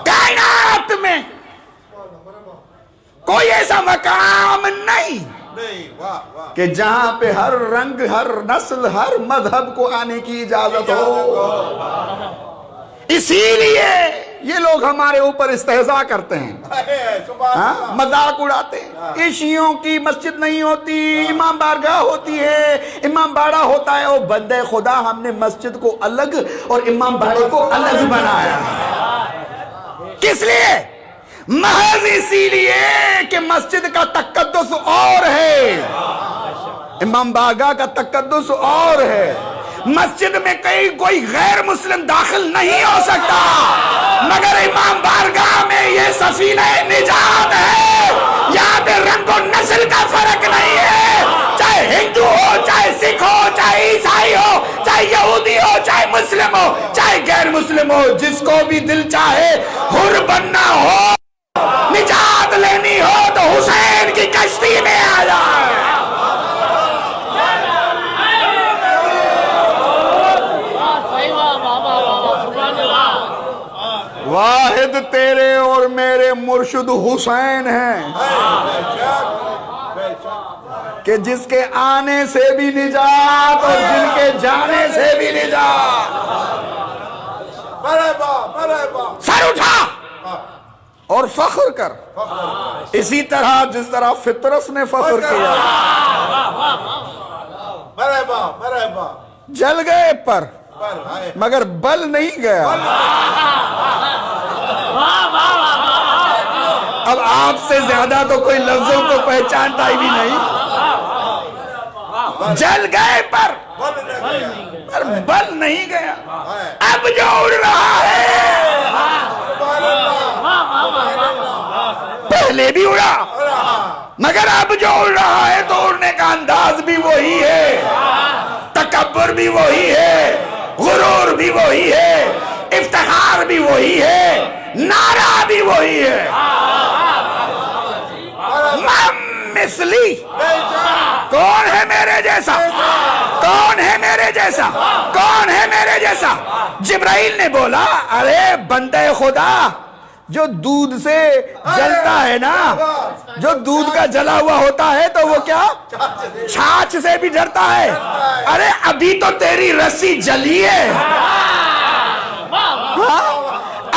کائنات میں کوئی ایسا مقام نہیں کہ جہاں پہ ہر رنگ، ہر نسل، ہر مذہب کو آنے کی اجازت ہو۔ اسی لیے یہ لوگ ہمارے اوپر استہزاء کرتے ہیں، مذاق اڑاتے ہیں۔ یہ شیعوں کی مسجد نہیں ہوتی، امام بارگاہ ہوتی ہے، امام باڑہ ہوتا ہے۔ او بندے خدا، ہم نے مسجد کو الگ اور امام باڑے کو الگ بنایا۔ کس لیے؟ محض اسی لیے کہ مسجد کا تقدس اور ہے، امام بارگاہ کا تقدس اور ہے۔ مسجد میں کوئی غیر مسلم داخل نہیں ہو سکتا، مگر امام بارگاہ میں یہ سفینہ نجات ہے۔ یہاں پہ رنگ و نسل کا فرق نہیں ہے، چاہے ہندو ہو، چاہے سکھ ہو، چاہے عیسائی ہو، چاہے یہودی ہو، چاہے مسلم ہو، چاہے غیر مسلم ہو، جس کو بھی دل چاہے حر بننا ہو، نجات لینی ہو تو حسین کی کشتی میں آ جائے۔ واحد تیرے اور میرے مرشد حسین ہیں کہ جس کے آنے سے بھی نجات اور جن کے جانے سے بھی نجات۔ سر اٹھا اور فخر کر، اسی طرح جس طرح فطرس نے فخر کیا۔ جل گئے پر مگر بل نہیں گیا۔ اب آپ سے زیادہ تو کوئی لفظوں کو پہچانتا ہی بھی نہیں۔ جل گئے پر بل نہیں گیا۔ اب جو اڑ رہا ہے پہلے بھی اڑا، مگر اب جو اڑ رہا ہے تو اڑنے کا انداز بھی وہی ہے، تکبر بھی وہی ہے، غرور بھی وہی ہے، افتخار بھی وہی ہے، نعرہ بھی وہی ہے۔ من مثلی، کون ہے میرے جیسا؟ کون ہے میرے جیسا؟ کون ہے میرے جیسا؟ جبرائیل نے بولا، ارے بندے خدا، جو دودھ سے جلتا ہے نا، جو دودھ کا جلا ہوا ہوتا ہے تو وہ کیا چھاچھ سے بھی ڈرتا ہے۔ ارے ابھی تو تیری رسی جلی ہے،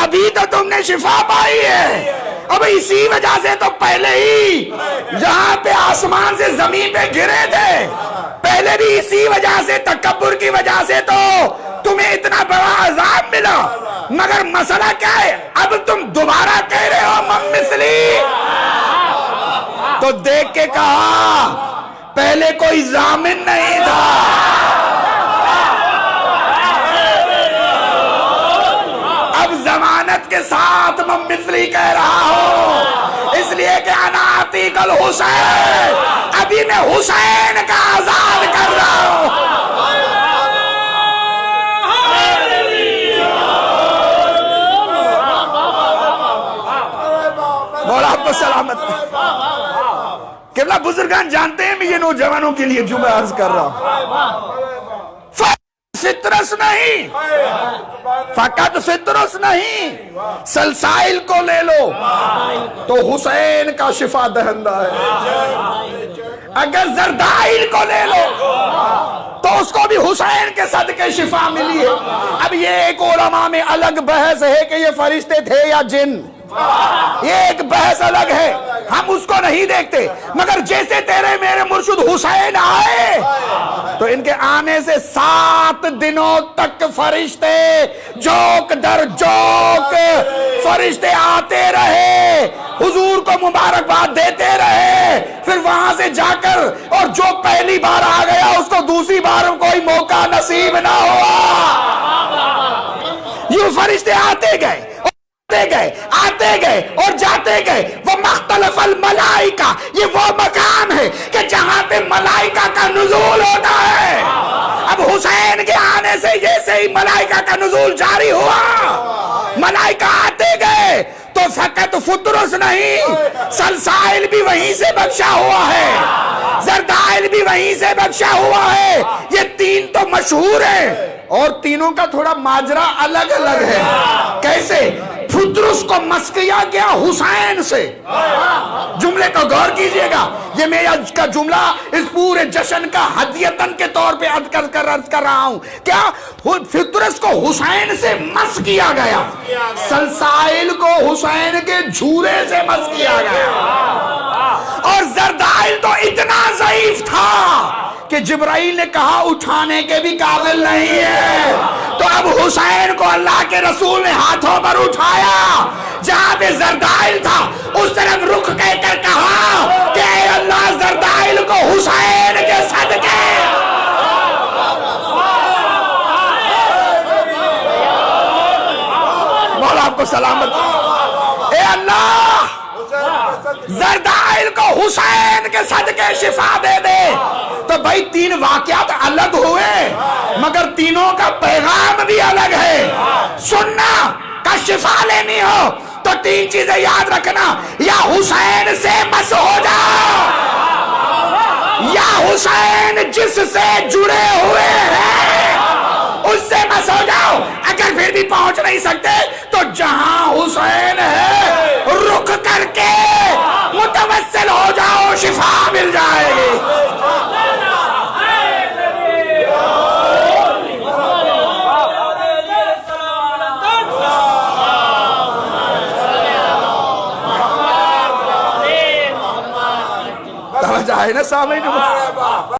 ابھی تو تم نے شفا پائی ہے۔ اب اسی وجہ سے تو پہلے ہی جہاں پہ آسمان سے زمین پہ گرے تھے، پہلے بھی اسی وجہ سے، تکبر کی وجہ سے تو تمہیں اتنا بڑا عذاب ملا۔ مگر مسئلہ کیا ہے؟ اب تم دوبارہ کہہ رہے ہو من مثلی، تو دیکھ کے کہا پہلے کوئی ضامن نہیں تھا۔ اب ضمانت کے ساتھ من مثلی کہہ رہا ہوں، اس لیے کہ انا عتیق الحسین، ابھی میں حسین کا آزاد کر رہا ہوں۔ مولا آپ کو سلامت۔ قبلہ بزرگان جانتے ہیں میں یہ نوجوانوں کے لیے جمعہ عرض کر رہا ہوں، فطرس نہیں، فقط فطرس نہیں، سلسائل کو لے لو تو حسین کا شفا دہندہ ہے۔ اگر زردائل کو لے لو تو اس کو بھی حسین کے صدقے شفا ملی ہے۔ اب یہ ایک علماء میں الگ بحث ہے کہ یہ فرشتے تھے یا جن، یہ ایک بحث الگ ہے، ہم اس کو نہیں دیکھتے۔ مگر جیسے تیرے میرے مرشد حسین آئے تو ان کے آنے سے 7 دنوں تک فرشتے جوک در جوک فرشتے آتے رہے، حضور کو مبارکباد دیتے رہے۔ پھر وہاں سے جا کر اور جو پہلی بار آ گیا اس کو دوسری بار کوئی موقع نصیب نہ ہوا۔ یہ فرشتے آتے گئے آتے گئے اور جاتے گئے۔ وہ مختلف الملائکہ، یہ وہ مقام ہے کہ جہاں پہ ملائکہ کا نزول ہوتا ہے۔ اب حسین کے آنے سے جیسے ہی ملائکہ کا نزول جاری ہوا، ملائکہ آتے گئے تو فقط فطرس نہیں، سلسائل بھی وہیں سے بخشا ہوا ہے، زردائل بھی وہیں سے بخشا ہوا ہے۔ یہ 3 تو مشہور ہیں اور تینوں کا تھوڑا ماجرا الگ الگ ہے۔ کیسے؟ پھترس کو مس کیا گیا حسین سے. جملے کو غور کیجئے گا, یہ میں آج کا جملہ اس پورے جشن کا ہدیتاً کے طور پہ عرض کر رہا ہوں. کیا پھترس کو حسین سے مس کیا گیا, سلسائل کو حسین کے جھورے سے مس کیا گیا. اور زردائل تو اتنا ضعیف تھا کہ جبرائیل نے کہا اٹھانے کے بھی قابل نہیں ہے. تو اب حسین کو اللہ کے رسول نے ہاتھوں پر اٹھایا, جہاں پہ زردائل تھا اس طرف رخ کہہ کر کہا کہ اے اللہ زردائل کو حسین کے صدقے. مولا آپ کو سلامت. اے اللہ زردائل کو حسین کے صدقے شفا دے دے. تو بھائی تین واقعات الگ ہوئے مگر تینوں کا پیغام بھی الگ ہے. سننا کا شفا لینی ہو تو تین چیزیں یاد رکھنا, یا حسین سے مس ہو جاؤ, یا حسین جس سے جڑے ہوئے ہیں اس سے مس ہو جاؤ. اگر پھر بھی پہنچ نہیں سکتے تو جہاں حسین ہے رک کر کے متوسل ہو جاؤ, شفا مل جائے گی. توجہ ہے نا سامنے.